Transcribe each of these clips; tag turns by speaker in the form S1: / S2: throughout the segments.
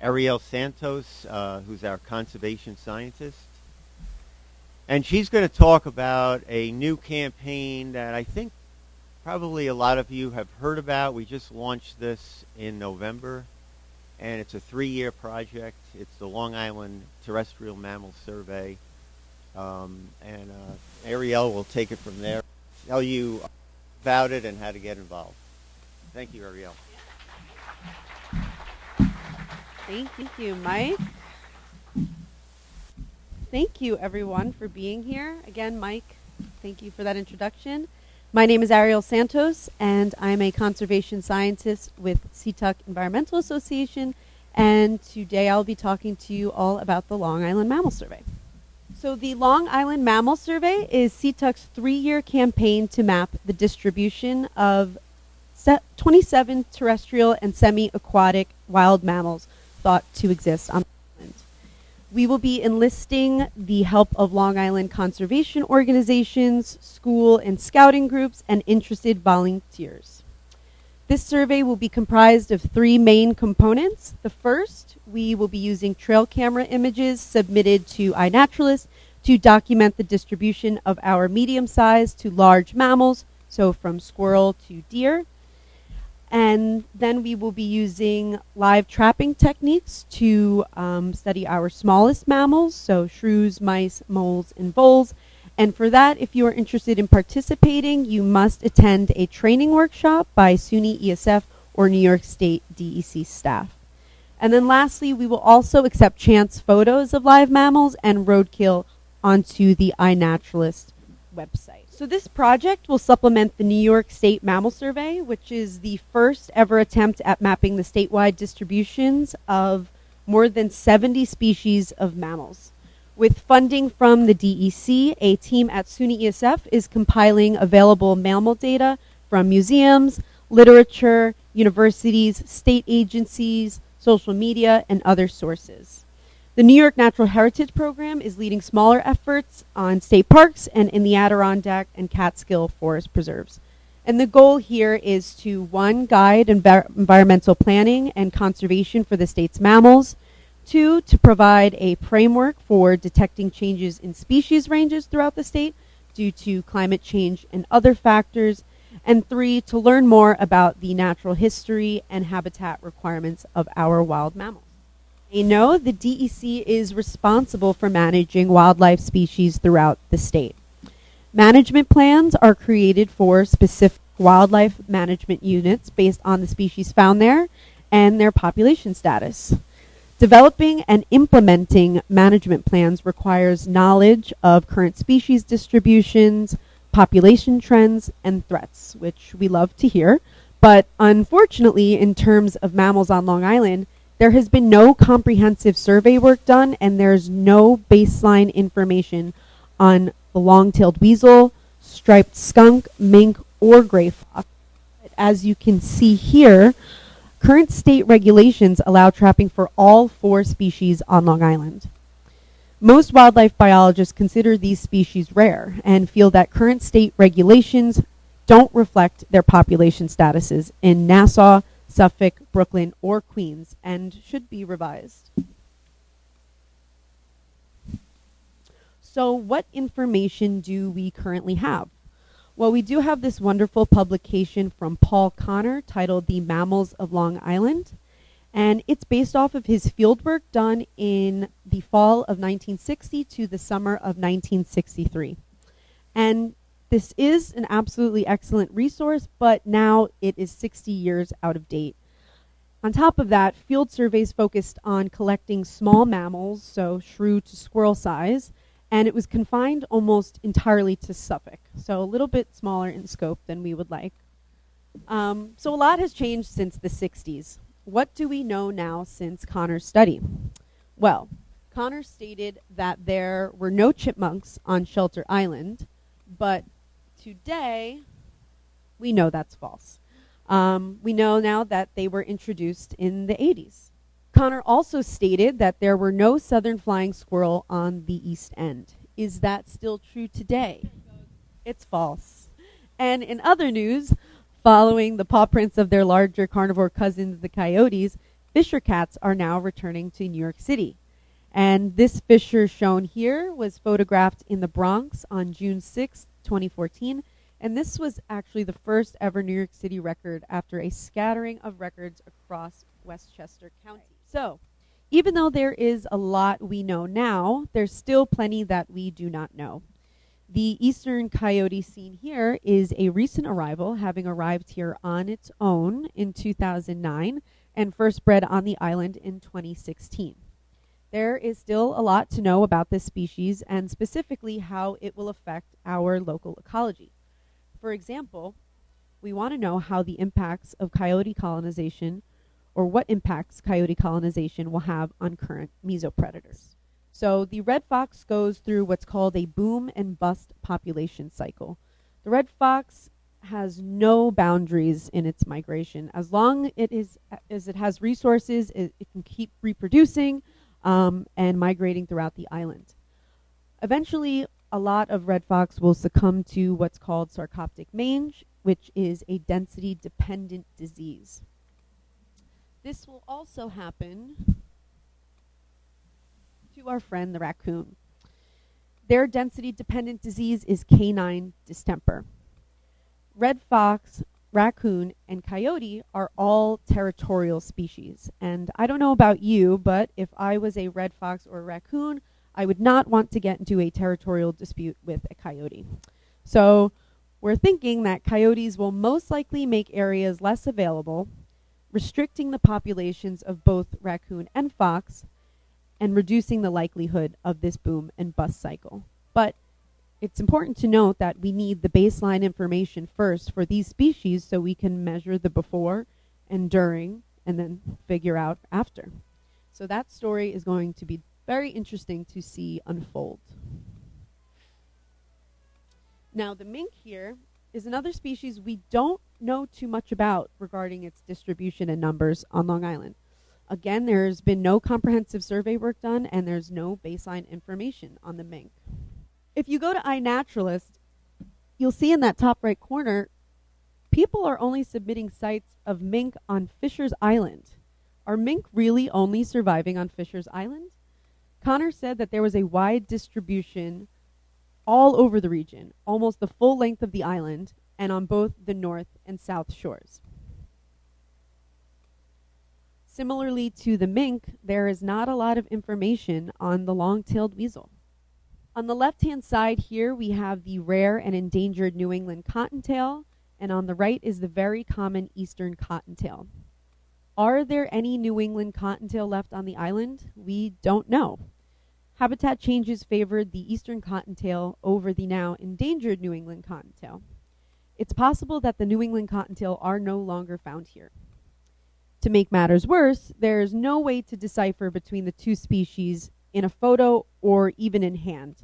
S1: Arielle Santos, who's our conservation scientist. And she's going to talk about a new campaign that I think probably a lot of you have heard about. We just launched this in November, and it's a 3-year project. It's the Long Island Terrestrial Mammal Survey. And Arielle will take it from there, tell you about it and how to get involved. Thank you, Arielle.
S2: Thank you, Mike. Thank you, everyone, for being here. Again, Mike, thank you for that introduction. My name is Arielle Santos, and I'm a conservation scientist with SeaTuck Environmental Association, and today I'll be talking to you all about the Long Island Mammal Survey. So the Long Island Mammal Survey is SeaTuck's 3-year campaign to map the distribution of 27 terrestrial and semi-aquatic wild mammals thought to exist on the island. We will be enlisting the help of Long Island conservation organizations, school and scouting groups, and interested volunteers. This survey will be comprised of 3 main components. The first, we will be using trail camera images submitted to iNaturalist to document the distribution of our medium-sized to large mammals, so from squirrel to deer. And then we will be using live trapping techniques to study our smallest mammals, so shrews, mice, moles, and voles. And for that, if you are interested in participating, you must attend a training workshop by SUNY ESF or New York State DEC staff. And then lastly, we will also accept chance photos of live mammals and roadkill onto the iNaturalist website. So this project will supplement the New York State Mammal Survey, which is the first ever attempt at mapping the statewide distributions of more than 70 species of mammals. With funding from the DEC, a team at SUNY ESF is compiling available mammal data from museums, literature, universities, state agencies, social media, and other sources. The New York Natural Heritage Program is leading smaller efforts on state parks and in the Adirondack and Catskill forest preserves. And the goal here is to, 1, guide environmental planning and conservation for the state's mammals, 2, to provide a framework for detecting changes in species ranges throughout the state due to climate change and other factors, and 3, to learn more about the natural history and habitat requirements of our wild mammals. You know, the DEC is responsible for managing wildlife species throughout the state. Management plans are created for specific wildlife management units based on the species found there and their population status. Developing and implementing management plans requires knowledge of current species distributions, population trends, and threats, which we love to hear. But unfortunately, in terms of mammals on Long Island, there has been no comprehensive survey work done, and there's no baseline information on the long-tailed weasel, striped skunk, mink, or gray fox. As you can see here, current state regulations allow trapping for all 4 species on Long Island. Most wildlife biologists consider these species rare and feel that current state regulations don't reflect their population statuses in Nassau, Suffolk, Brooklyn, or Queens, and should be revised. So what information do we currently have? Well, we do have this wonderful publication from Paul Connor titled The Mammals of Long Island, and it's based off of his fieldwork done in the fall of 1960 to the summer of 1963. And this is an absolutely excellent resource, but now it is 60 years out of date. On top of that, field surveys focused on collecting small mammals, so shrew to squirrel size, and it was confined almost entirely to Suffolk, so a little bit smaller in scope than we would like. So a lot has changed since the 60s. What do we know now since Connor's study? Well, Connor stated that there were no chipmunks on Shelter Island, but today, we know that's false. We know now that they were introduced in the 80s. Connor also stated that there were no southern flying squirrel on the East End. Is that still true today? It's false. And in other news, following the paw prints of their larger carnivore cousins, the coyotes, fisher cats are now returning to New York City. And this fisher shown here was photographed in the Bronx on June 6, 2014. And this was actually the first ever New York City record after a scattering of records across Westchester County. So, even though there is a lot we know now, there's still plenty that we do not know. The eastern coyote seen here is a recent arrival, having arrived here on its own in 2009 and first bred on the island in 2016. There is still a lot to know about this species and specifically how it will affect our local ecology. For example, we want to know how the impacts of coyote colonization or what impacts coyote colonization will have on current mesopredators. So the red fox goes through what's called a boom and bust population cycle. The red fox has no boundaries in its migration. As long as it has resources, it can keep reproducing and migrating throughout the island. Eventually, a lot of red fox will succumb to what's called sarcoptic mange, which is a density-dependent disease. This will also happen to our friend the raccoon. Their density-dependent disease is canine distemper. Red fox, raccoon, and coyote are all territorial species. And I don't know about you, but if I was a red fox or a raccoon, I would not want to get into a territorial dispute with a coyote. So we're thinking that coyotes will most likely make areas less available, restricting the populations of both raccoon and fox, and reducing the likelihood of this boom and bust cycle. But it's important to note that we need the baseline information first for these species so we can measure the before and during and then figure out after. So that story is going to be very interesting to see unfold. Now the mink here is another species we don't know too much about regarding its distribution and numbers on Long Island. Again, there's been no comprehensive survey work done and there's no baseline information on the mink. If you go to iNaturalist, you'll see in that top right corner, people are only submitting sites of mink on Fisher's Island. Are mink really only surviving on Fisher's Island? Connor said that there was a wide distribution all over the region, almost the full length of the island, and on both the north and south shores. Similarly to the mink, there is not a lot of information on the long-tailed weasel. On the left-hand side here, we have the rare and endangered New England cottontail, and on the right is the very common eastern cottontail. Are there any New England cottontail left on the island? We don't know. Habitat changes favored the eastern cottontail over the now endangered New England cottontail. It's possible that the New England cottontail are no longer found here. To make matters worse, there's no way to decipher between the two species in a photo or even in hand.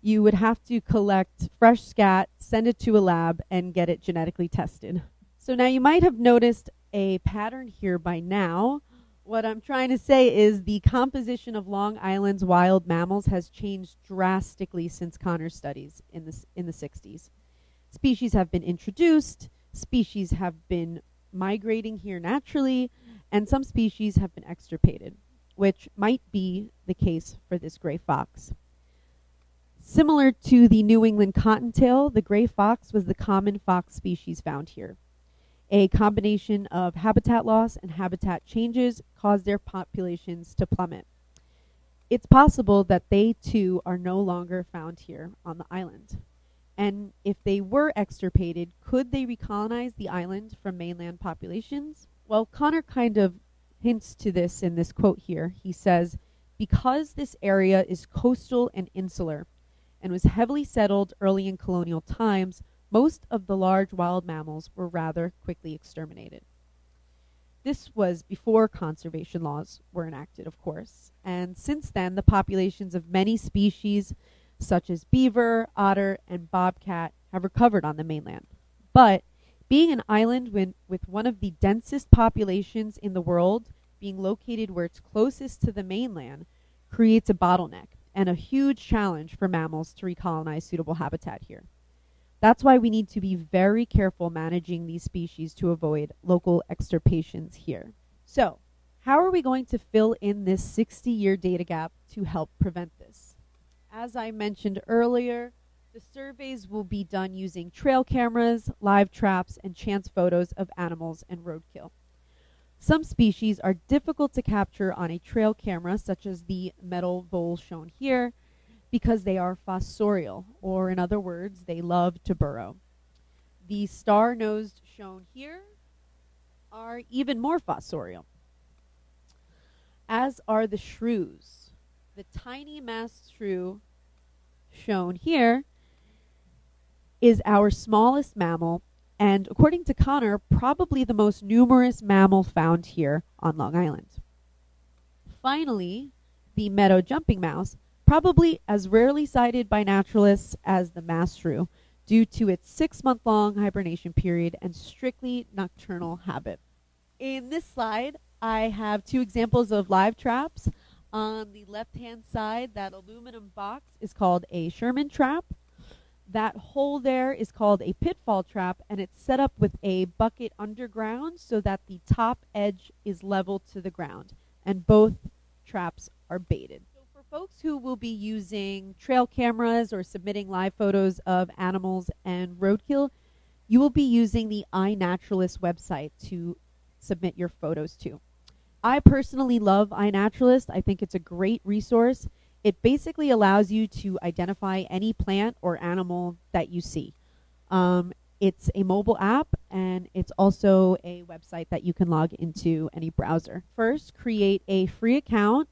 S2: You would have to collect fresh scat, send it to a lab, and get it genetically tested. So now you might have noticed a pattern here by now. What I'm trying to say is the composition of Long Island's wild mammals has changed drastically since Connor's studies in the 60s. Species have been introduced, species have been migrating here naturally, and some species have been extirpated, which might be the case for this gray fox. Similar to the New England cottontail, the gray fox was the common fox species found here. A combination of habitat loss and habitat changes caused their populations to plummet. It's possible that they too are no longer found here on the island. And if they were extirpated, could they recolonize the island from mainland populations? Well, Connor kind of hints to this in this quote here. He says, "Because this area is coastal and insular and was heavily settled early in colonial times, most of the large wild mammals were rather quickly exterminated." This was before conservation laws were enacted, of course, and since then the populations of many species such as beaver, otter, and bobcat have recovered on the mainland. But being an island with one of the densest populations in the world, being located where it's closest to the mainland, creates a bottleneck and a huge challenge for mammals to recolonize suitable habitat here. That's why we need to be very careful managing these species to avoid local extirpations here. So, How are we going to fill in this 60-year data gap to help prevent this? As I mentioned earlier, the surveys will be done using trail cameras, live traps, and chance photos of animals and roadkill. Some species are difficult to capture on a trail camera, such as the metal vole shown here, because they are fossorial, or in other words, they love to burrow. The star-nosed shown here are even more fossorial, as are the shrews. The tiny masked shrew shown here is our smallest mammal, and according to Connor, probably the most numerous mammal found here on Long Island. Finally, the meadow jumping mouse, probably as rarely sighted by naturalists as the masked shrew, due to its 6-month-long hibernation period and strictly nocturnal habit. In this slide, I have 2 examples of live traps. On the left-hand side, that aluminum box is called a Sherman trap. That hole there is called a pitfall trap, and it's set up with a bucket underground so that the top edge is level to the ground, and both traps are baited. So for folks who will be using trail cameras or submitting live photos of animals and roadkill, you will be using the iNaturalist website to submit your photos to. I personally love iNaturalist. I think it's a great resource. It basically allows you to identify any plant or animal that you see. It's a mobile app, and it's also a website that you can log into any browser. First, create a free account.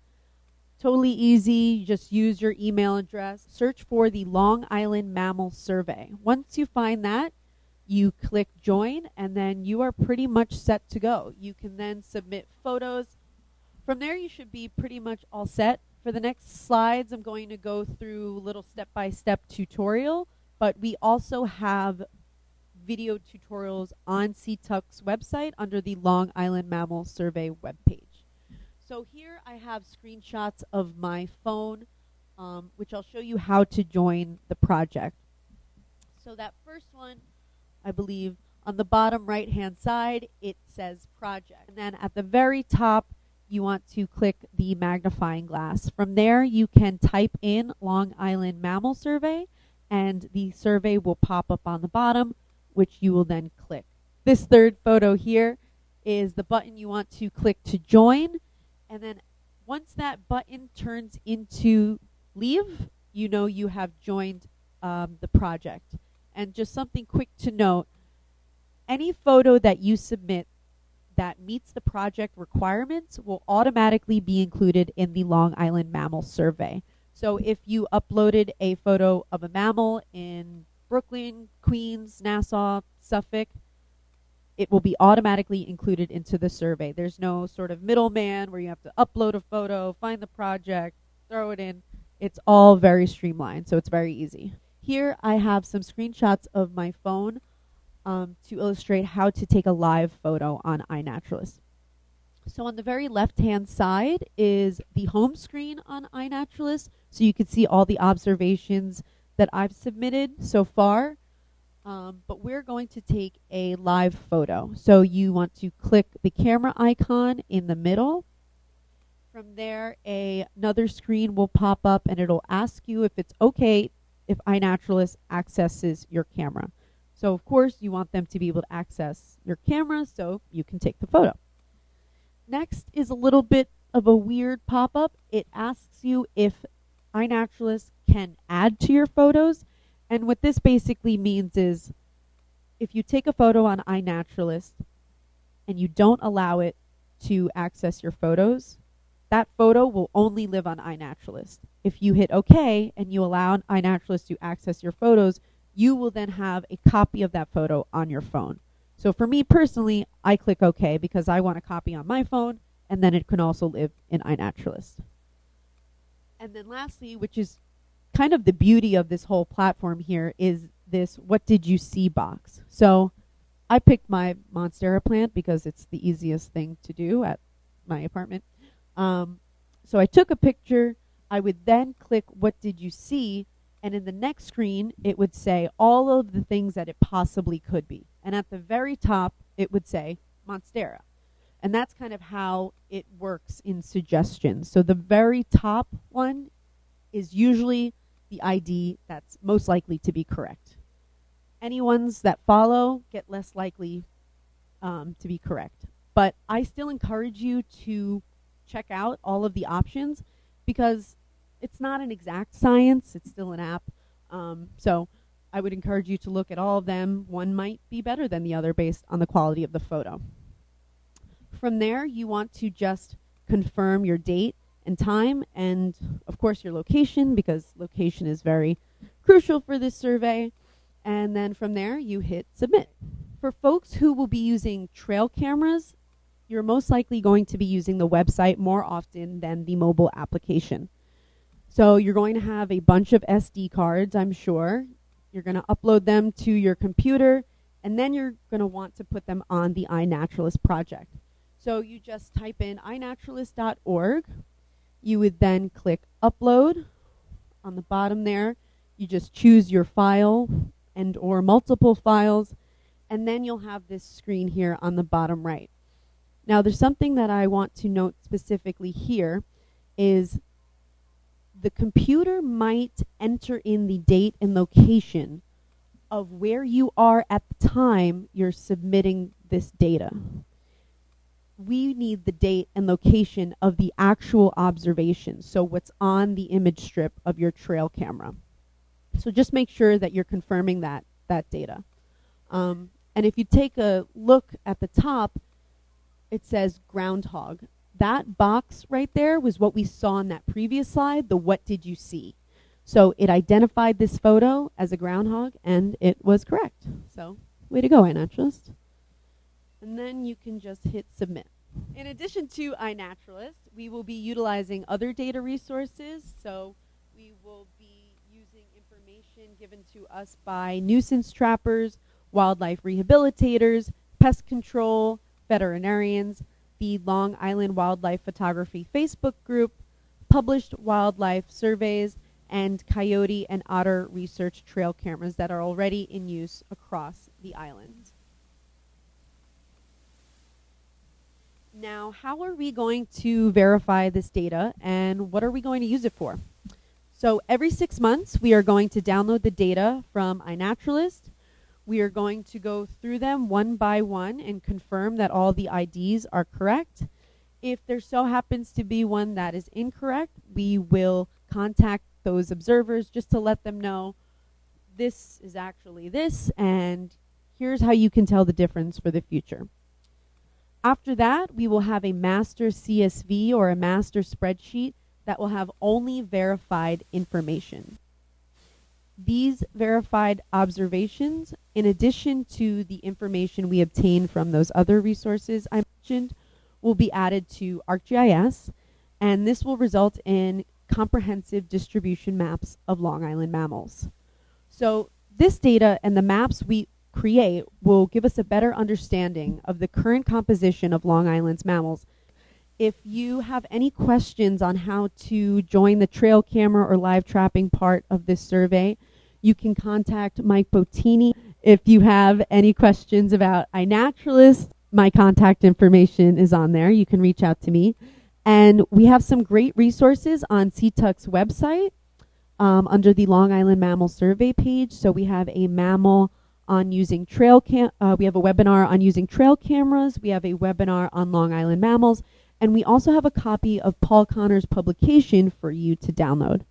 S2: Totally easy. You just use your email address. Search for the Long Island Mammal Survey. Once you find that, you click join, and then you are pretty much set to go. You can then submit photos. From there, you should be pretty much all set. For the next slides, I'm going to go through a little step-by-step tutorial, but we also have video tutorials on CTUC's website under the Long Island Mammal Survey webpage. So here I have screenshots of my phone, which I'll show you how to join the project. So that first one, I believe, on the bottom right-hand side, it says project. And then at the very top, you want to click the magnifying glass. From there, you can type in Long Island Mammal Survey, and the survey will pop up on the bottom, which you will then click. This third photo here is the button you want to click to join, and then once that button turns into leave, you know you have joined the project. And just something quick to note, any photo that you submit that meets the project requirements will automatically be included in the Long Island Mammal Survey. So if you uploaded a photo of a mammal in Brooklyn, Queens, Nassau, Suffolk, it will be automatically included into the survey. There's no sort of middleman where you have to upload a photo, find the project, throw it in. It's all very streamlined, so it's very easy. Here I have some screenshots of my phone to illustrate how to take a live photo on iNaturalist. So on the very left-hand side is the home screen on iNaturalist, so you can see all the observations that I've submitted so far. But we're going to take a live photo. So you want to click the camera icon in the middle. From there, another screen will pop up, and it'll ask you if it's okay if iNaturalist accesses your camera. So, of course, you want them to be able to access your camera so you can take the photo. Next is a little bit of a weird pop-up. It asks you if iNaturalist can add to your photos. And what this basically means is if you take a photo on iNaturalist and you don't allow it to access your photos, that photo will only live on iNaturalist. If you hit OK and you allow iNaturalist to access your photos, you will then have a copy of that photo on your phone. So for me personally, I click OK because I want a copy on my phone, and then it can also live in iNaturalist. And then lastly, which is kind of the beauty of this whole platform here, is this what did you see box. So I picked my Monstera plant because it's the easiest thing to do at my apartment. So I took a picture. I would then click what did you see, and in the next screen, it would say all of the things that it possibly could be. And at the very top, it would say Monstera. And that's kind of how it works in suggestions. So the very top one is usually the ID that's most likely to be correct. Any ones that follow get less likely to be correct. But I still encourage you to check out all of the options because it's not an exact science. It's still an app. So I would encourage you to look at all of them. One might be better than the other based on the quality of the photo. From there, you want to just confirm your date and time and, of course, your location because location is very crucial for this survey. And then from there, you hit submit. For folks who will be using trail cameras, you're most likely going to be using the website more often than the mobile application. So you're going to have a bunch of SD cards, I'm sure. You're going to upload them to your computer, and then you're going to want to put them on the iNaturalist project. So you just type in inaturalist.org. You would then click upload. On the bottom there, you just choose your file and or multiple files, and then you'll have this screen here on the bottom right. Now there's something that I want to note specifically here is the computer might enter in the date and location of where you are at the time you're submitting this data. We need the date and location of the actual observation, so what's on the image strip of your trail camera. So just make sure that you're confirming that data. And if you take a look at the top, it says groundhog. That box right there was what we saw in that previous slide, the what did you see. So it identified this photo as a groundhog, and it was correct. So way to go, iNaturalist. And then you can just hit submit. In addition to iNaturalist, we will be utilizing other data resources. So we will be using information given to us by nuisance trappers, wildlife rehabilitators, pest control, veterinarians, the Long Island Wildlife Photography Facebook group, published wildlife surveys, and coyote and otter research trail cameras that are already in use across the island. Now, how are we going to verify this data and what are we going to use it for? So every 6 months, we are going to download the data from iNaturalist. We are going to go through them one by one and confirm that all the IDs are correct. If there so happens to be one that is incorrect, we will contact those observers just to let them know this is actually this and here's how you can tell the difference for the future. After that, we will have a master CSV or a master spreadsheet that will have only verified information. These verified observations, in addition to the information we obtain from those other resources I mentioned, will be added to ArcGIS, and this will result in comprehensive distribution maps of Long Island mammals. So this data and the maps we create will give us a better understanding of the current composition of Long Island's mammals. If you have any questions on how to join the trail camera or live trapping part of this survey, you can contact Mike Bottini. If you have any questions about iNaturalist, my contact information is on there. You can reach out to me. And we have some great resources on CTUC's website under the Long Island Mammal Survey page. So we have a mammal on using we have a webinar on using trail cameras. We have a webinar on Long Island mammals. And we also have a copy of Paul Connor's publication for you to download.